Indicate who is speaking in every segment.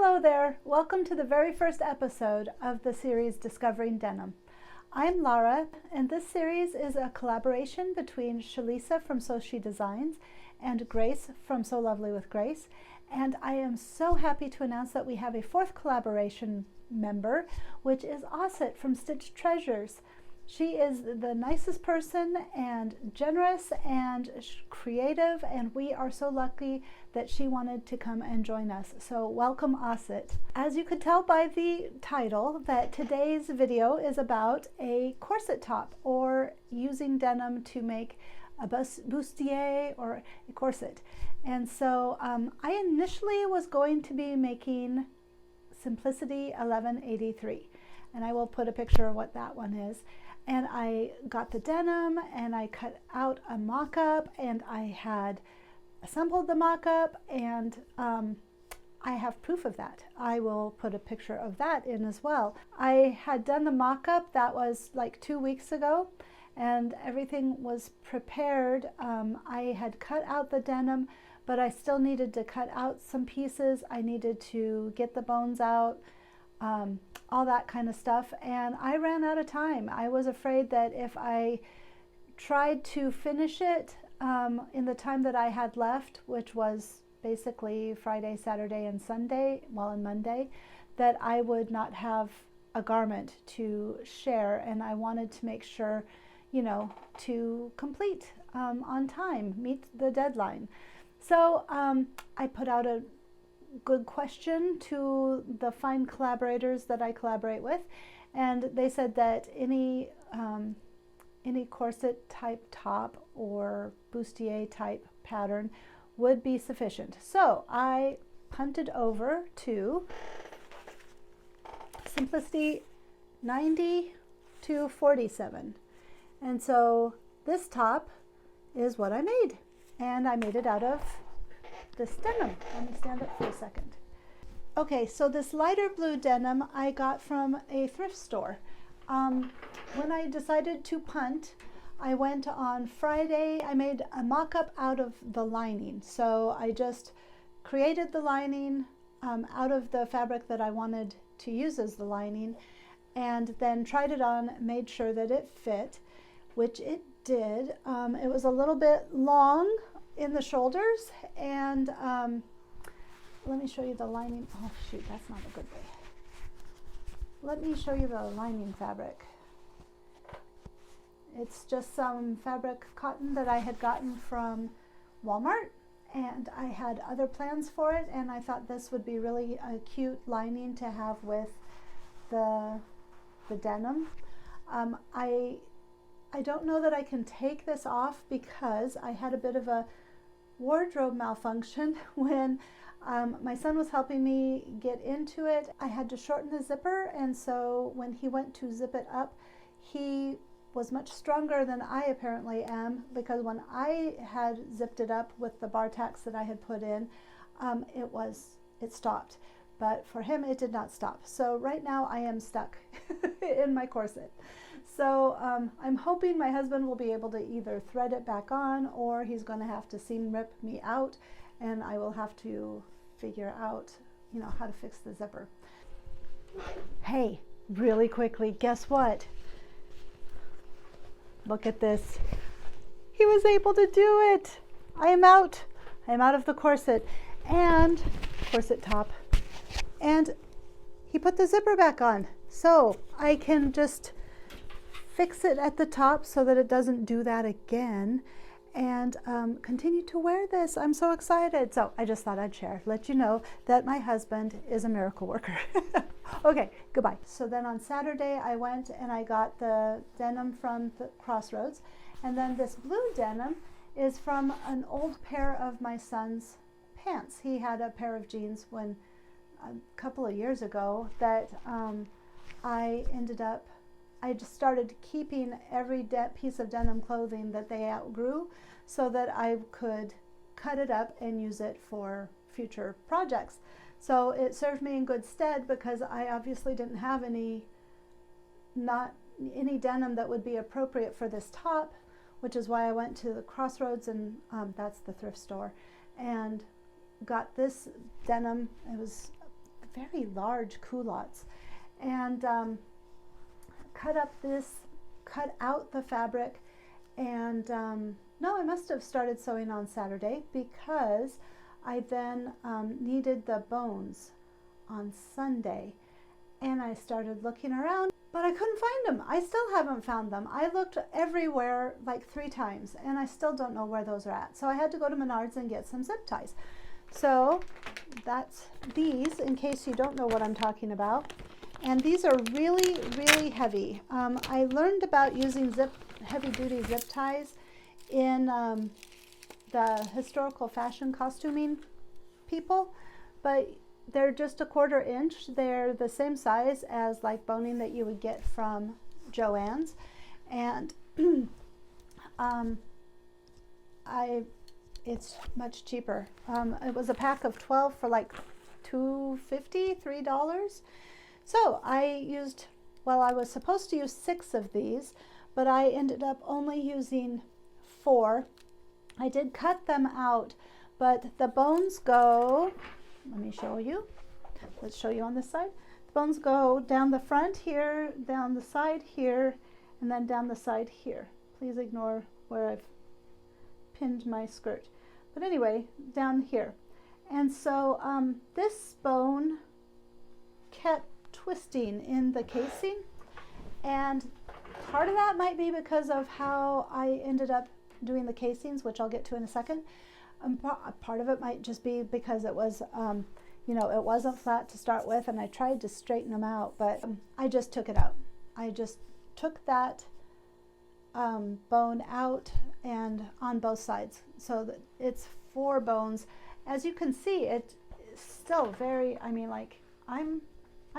Speaker 1: Hello there, welcome to the very first episode of the series Discovering Denim. I'm Lara, and this series is a collaboration between Shalisa from So She Designs and Grace from So Lovely with Grace. And I am so happy to announce that we have a fourth collaboration member, which is Corset from Stitched Treasures. She is the nicest person and generous and creative, and we are so lucky that she wanted to come and join us. So welcome, Corset. As you could tell by the title, that today's video is about a corset top, or using denim to make a bustier or a corset. And so I initially was going to be making Simplicity 1183, and I will put a picture of what that one is. And I got the denim and I cut out a mock-up, and I had assembled the mock-up, and I have proof of that. I will put a picture of that in as well. I had done the mock-up, that was like 2 weeks ago, and everything was prepared. I had cut out the denim, but I still needed to cut out some pieces. I needed to get the bones out, all that kind of stuff, and I ran out of time. I was afraid that if I tried to finish it in the time that I had left, which was basically Friday, Saturday, and Sunday, and Monday, that I would not have a garment to share, and I wanted to make sure, you know, to complete on time, meet the deadline. So I put out a good question to the fine collaborators that I collaborate with, and they said that any corset type top or bustier type pattern would be sufficient. So I punted over to Simplicity 90 to 47, and so this top is what I made, and I made it out of this denim. Let me stand up for a second. Okay, so this lighter blue denim I got from a thrift store. When I decided to punt, I went on Friday. I made a mock-up out of the lining. So I just created the lining out of the fabric that I wanted to use as the lining, and then tried it on, made sure that it fit, which it did. It was a little bit long in the shoulders, and let me show you the lining. Oh shoot, that's not a good way. Let me show you the lining fabric. It's just some fabric cotton that I had gotten from Walmart, and I had other plans for it, and I thought this would be really a cute lining to have with the denim. I don't know that I can take this off because I had a bit of a wardrobe malfunction when my son was helping me get into it. I had to shorten the zipper, and so when he went to zip it up, he was much stronger than I apparently am, because when I had zipped it up with the bar tacks that I had put in, it stopped. But for him, it did not stop. So right now I am stuck in my corset. So I'm hoping my husband will be able to either thread it back on, or he's going to have to seam rip me out, and I will have to figure out, you know, how to fix the zipper. Hey, really quickly, guess what? Look at this. He was able to do it. I am out. I am out of the corset and corset top. And he put the zipper back on. So I can just fix it at the top so that it doesn't do that again, and continue to wear this. I'm so excited. So I just thought I'd share, let you know that my husband is a miracle worker. Okay, goodbye. So then on Saturday I went and I got the denim from the Crossroads, and then this blue denim is from an old pair of my son's pants. He had a pair of jeans when a couple of years ago that I just started keeping every piece of denim clothing that they outgrew, so that I could cut it up and use it for future projects. So it served me in good stead, because I obviously didn't have any denim that would be appropriate for this top, which is why I went to the Crossroads, and that's the thrift store, and got this denim. It was very large culottes, and cut out the fabric. And no, I must have started sewing on Saturday, because I then needed the bones on Sunday, and I started looking around, but I couldn't find them. I still haven't found them. I looked everywhere like 3 times, and I still don't know where those are at. So I had to go to Menards and get some zip ties. So that's these, in case you don't know what I'm talking about. And these are really, really heavy. I learned about using heavy-duty zip ties in the historical fashion costuming people, but they're just a 1/4 inch. They're the same size as like boning that you would get from Joann's, and it's much cheaper. It was a pack of 12 for like $2.50, $3. So I used, well, I was supposed to use 6 of these, but I ended up only using 4. I did cut them out, but the bones go, let me show you. Let's show you on this side. The bones go down the front here, down the side here, and then down the side here. Please ignore where I've pinned my skirt. But anyway, down here. And so this bone kept twisting in the casing, and part of that might be because of how I ended up doing the casings, which I'll get to in a second. Part of it might just be because it was, you know, it wasn't flat to start with, and I tried to straighten them out, but I just took it out. I just took that bone out, and on both sides, so that it's 4 bones. As you can see, it's still very, I mean, like, I'm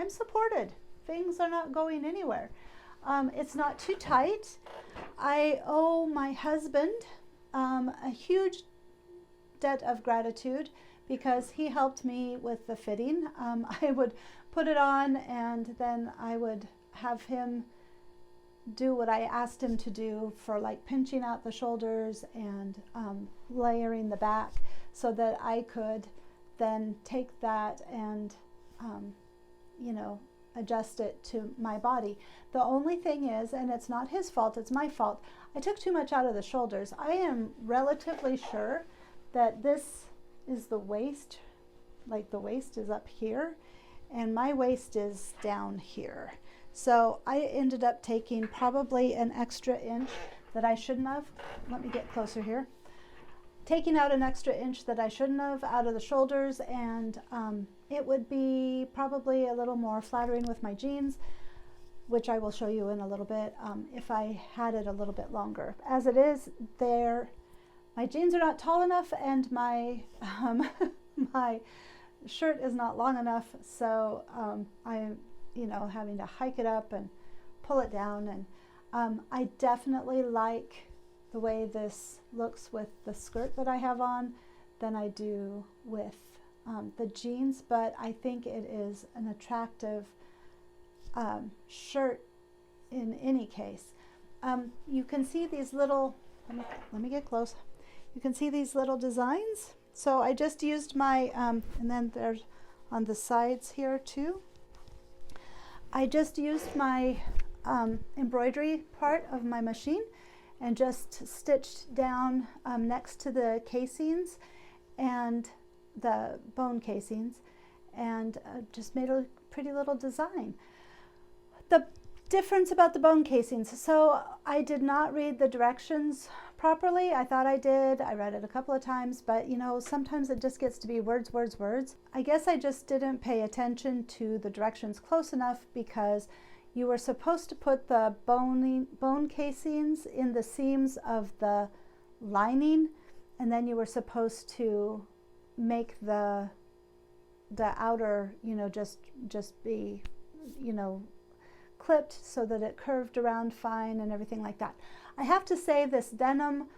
Speaker 1: supported. Things are not going anywhere. It's not too tight. I owe my husband a huge debt of gratitude, because he helped me with the fitting. I would put it on, and then I would have him do what I asked him to do for, like, pinching out the shoulders and layering the back, so that I could then take that and you know, adjust it to my body. The only thing is, and it's not his fault, it's my fault, I took too much out of the shoulders. I am relatively sure that this is the waist, like the waist is up here, and my waist is down here. So I ended up taking probably an extra inch that I shouldn't have. Let me get closer here. Taking out an extra inch that I shouldn't have out of the shoulders, and it would be probably a little more flattering with my jeans, which I will show you in a little bit, if I had it a little bit longer. As it is, my jeans are not tall enough, and my my shirt is not long enough, so I'm, you know, having to hike it up and pull it down. And I definitely like the way this looks with the skirt that I have on than I do with the jeans, but I think it is an attractive shirt in any case. You can see these little, let me get close. You can see these little designs. So I just used my, and then there's on the sides here too. I just used my embroidery part of my machine and just stitched down next to the casings and the bone casings, and just made a pretty little design. The difference about the bone casings, so I did not read the directions properly. I thought I did. I read it a couple of times, but you know, sometimes it just gets to be words, words, words. I guess I just didn't pay attention to the directions close enough, because you were supposed to put the bone casings in the seams of the lining, and then you were supposed to make the outer, you know, just be, you know, clipped so that it curved around fine and everything like that. I have to say, this denim,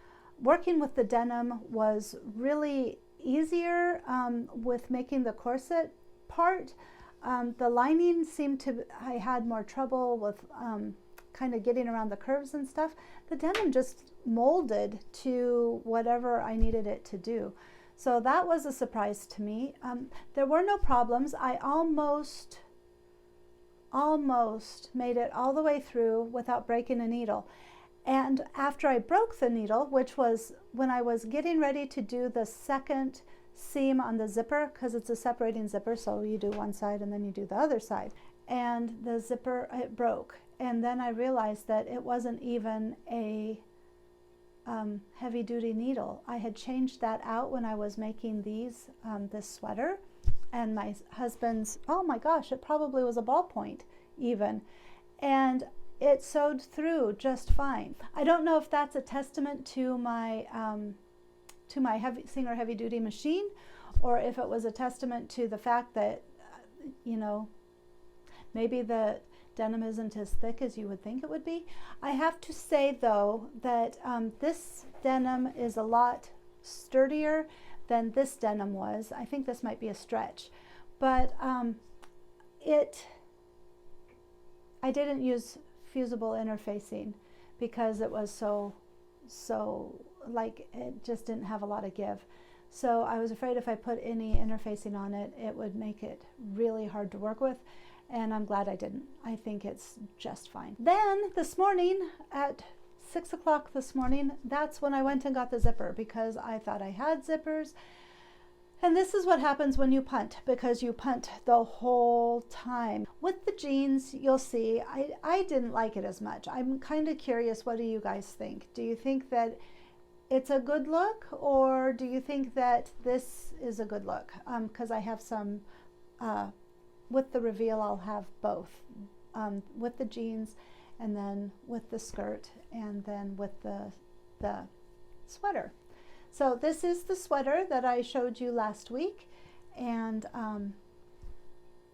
Speaker 1: working with the denim was really easier with making the corset part. The lining seemed to, I had more trouble with kind of getting around the curves and stuff. The denim just molded to whatever I needed it to do. So that was a surprise to me. There were no problems. I almost made it all the way through without breaking a needle. And after I broke the needle, which was when I was getting ready to do the second seam on the zipper, because it's a separating zipper, so you do one side and then you do the other side, and the zipper, it broke. And then I realized that it wasn't even a heavy-duty needle. I had changed that out when I was making this sweater, and my husband's, oh my gosh, it probably was a ballpoint even, and it sewed through just fine. I don't know if that's a testament to my Singer heavy duty machine, or if it was a testament to the fact that you know, maybe the denim isn't as thick as you would think it would be. I have to say though that this denim is a lot sturdier than this denim was. I think this might be a stretch, but I didn't use fusible interfacing because it was so like it just didn't have a lot of give. So I was afraid if I put any interfacing on it, it would make it really hard to work with, and I'm glad I didn't. I think it's just fine. Then this morning at 6 o'clock this morning, that's when I went and got the zipper, because I thought I had zippers. And this is what happens when you punt, because you punt the whole time. With the jeans, you'll see, I didn't like it as much. I'm kind of curious, what do you guys think? Do you think that it's a good look, or do you think that this is a good look? Because I have some, with the reveal, I'll have both, with the jeans, and then with the skirt, and then with the sweater. So this is the sweater that I showed you last week, and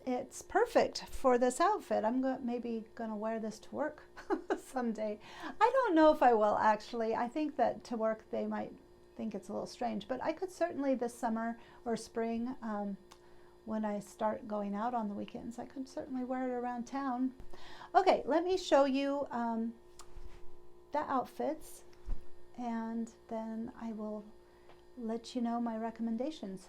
Speaker 1: it's perfect for this outfit. I'm maybe gonna wear this to work someday. I don't know if I will, actually. I think that to work they might think it's a little strange, but I could certainly this summer or spring, when I start going out on the weekends, I could certainly wear it around town. Okay, let me show you the outfits, and then I will let you know my recommendations.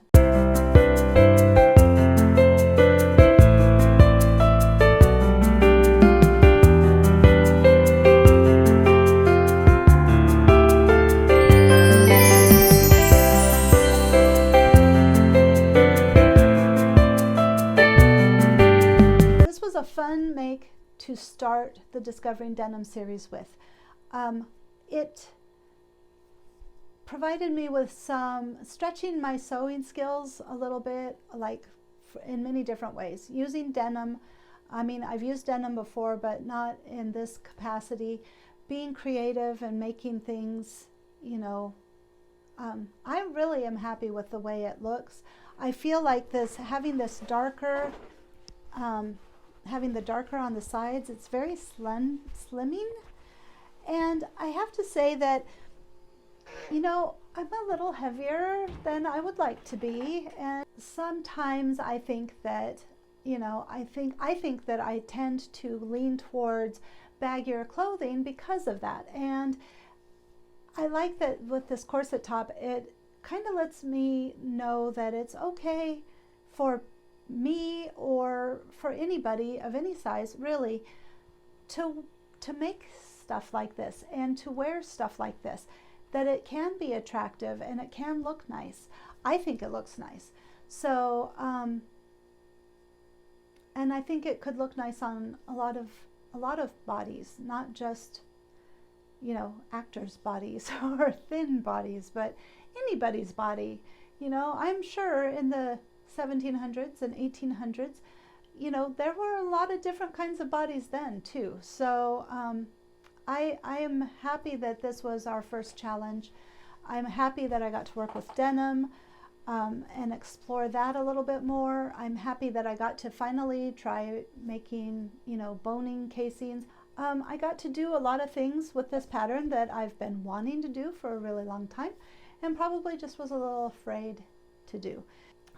Speaker 1: This was a fun make to start the Discovering Denim series with. It provided me with some stretching my sewing skills a little bit, like in many different ways. Using denim, I mean, I've used denim before, but not in this capacity. Being creative and making things, you know, I really am happy with the way it looks. I feel like this, having this darker, having the darker on the sides, it's very slimming. And I have to say that, you know, I'm a little heavier than I would like to be, and sometimes I think that, you know, I think that I tend to lean towards baggier clothing because of that. And I like that with this corset top, it kind of lets me know that it's okay for me, or for anybody of any size really, to make stuff like this and to wear stuff like this, that it can be attractive and it can look nice. I think it looks nice. So and I think it could look nice on a lot of bodies, not just, you know, actors' bodies or thin bodies, but anybody's body. You know, I'm sure in the 1700s and 1800s, you know, there were a lot of different kinds of bodies then too. So I am happy that this was our first challenge. I'm happy that I got to work with denim and explore that a little bit more. I'm happy that I got to finally try making, you know, boning casings. I got to do a lot of things with this pattern that I've been wanting to do for a really long time, and probably just was a little afraid to do.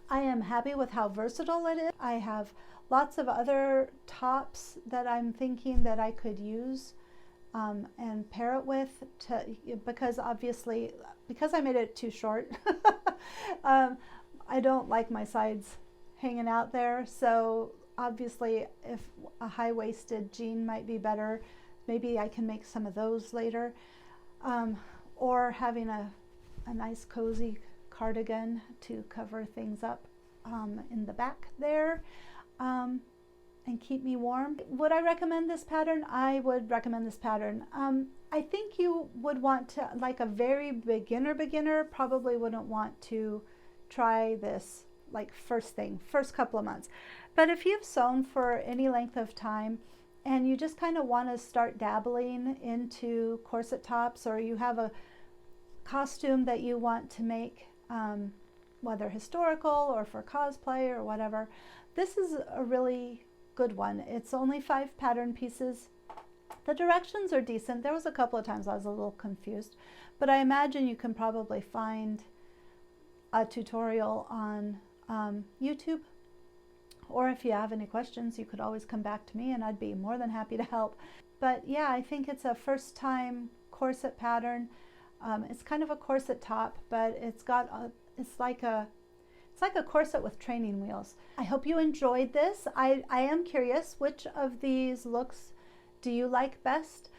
Speaker 1: I am happy with how versatile it is. I have lots of other tops that I'm thinking that I could use and pair it with, because obviously, because I made it too short, I don't like my sides hanging out there. So obviously if a high-waisted jean might be better, maybe I can make some of those later, or having a nice cozy cardigan to cover things up in the back there, and keep me warm. Would I recommend this pattern? I would recommend this pattern. I think you would want to, like a very beginner probably wouldn't want to try this like first couple of months. But if you've sewn for any length of time and you just kind of want to start dabbling into corset tops, or you have a costume that you want to make, whether historical or for cosplay or whatever, this is a really good one. It's only 5 pattern pieces. The directions are decent. There was a couple of times I was a little confused, but I imagine you can probably find a tutorial on YouTube, or if you have any questions, you could always come back to me and I'd be more than happy to help. But yeah, I think it's a first time corset pattern. It's kind of a corset top, but it's like a corset with training wheels. I hope you enjoyed this. I am curious, which of these looks do you like best?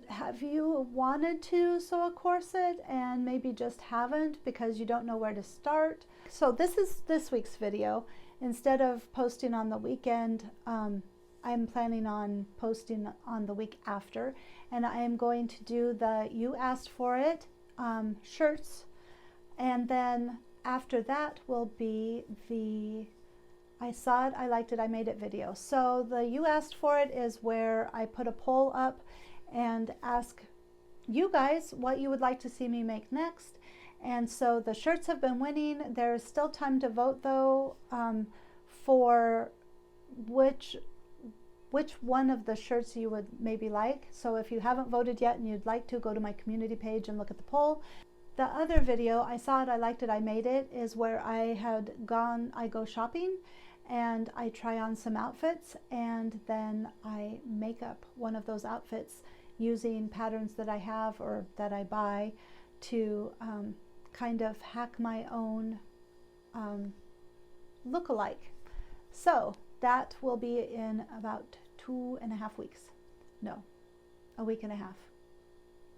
Speaker 1: Have you wanted to sew a corset and maybe just haven't because you don't know where to start? So this is this week's video. Instead of posting on the weekend, I'm planning on posting on the week after, and I am going to do the You Asked For It shirts, and then after that will be the I saw it, I liked it, I made it video. So the You Asked For It is where I put a poll up and ask you guys what you would like to see me make next. And so the shirts have been winning. There's still time to vote though, for which one of the shirts you would maybe like. So if you haven't voted yet and you'd like to, go to my community page and look at the poll. The other video, I saw it, I liked it, I made it, is where I go shopping and I try on some outfits and then I make up one of those outfits using patterns that I have or that I buy to kind of hack my own look-alike. So that will be in about 2.5 weeks. No, a week and a half.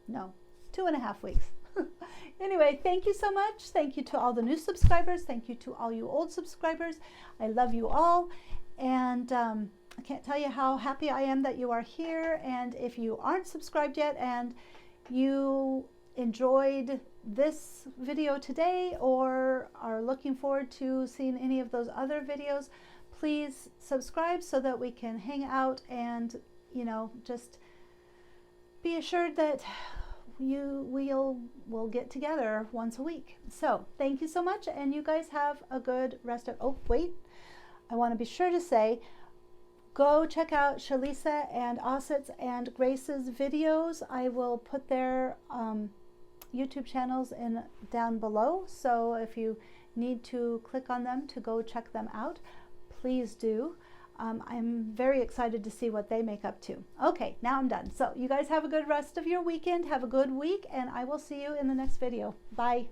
Speaker 1: No, 2.5 weeks. Anyway, thank you so much. Thank you to all the new subscribers. Thank you to all you old subscribers. I love you all. And I can't tell you how happy I am that you are here. And if you aren't subscribed yet and you enjoyed this video today or are looking forward to seeing any of those other videos, please subscribe so that we can hang out and, you know, just be assured that we'll get together once a week. So thank you so much, and you guys have a good rest of, oh wait, I want to be sure to say, go check out Shalisa and Osset's and Grace's videos. I will put their YouTube channels down below, so if you need to click on them to go check them out, please do. I'm very excited to see what they make up to. Okay, now I'm done. So you guys have a good rest of your weekend. Have a good week, and I will see you in the next video. Bye.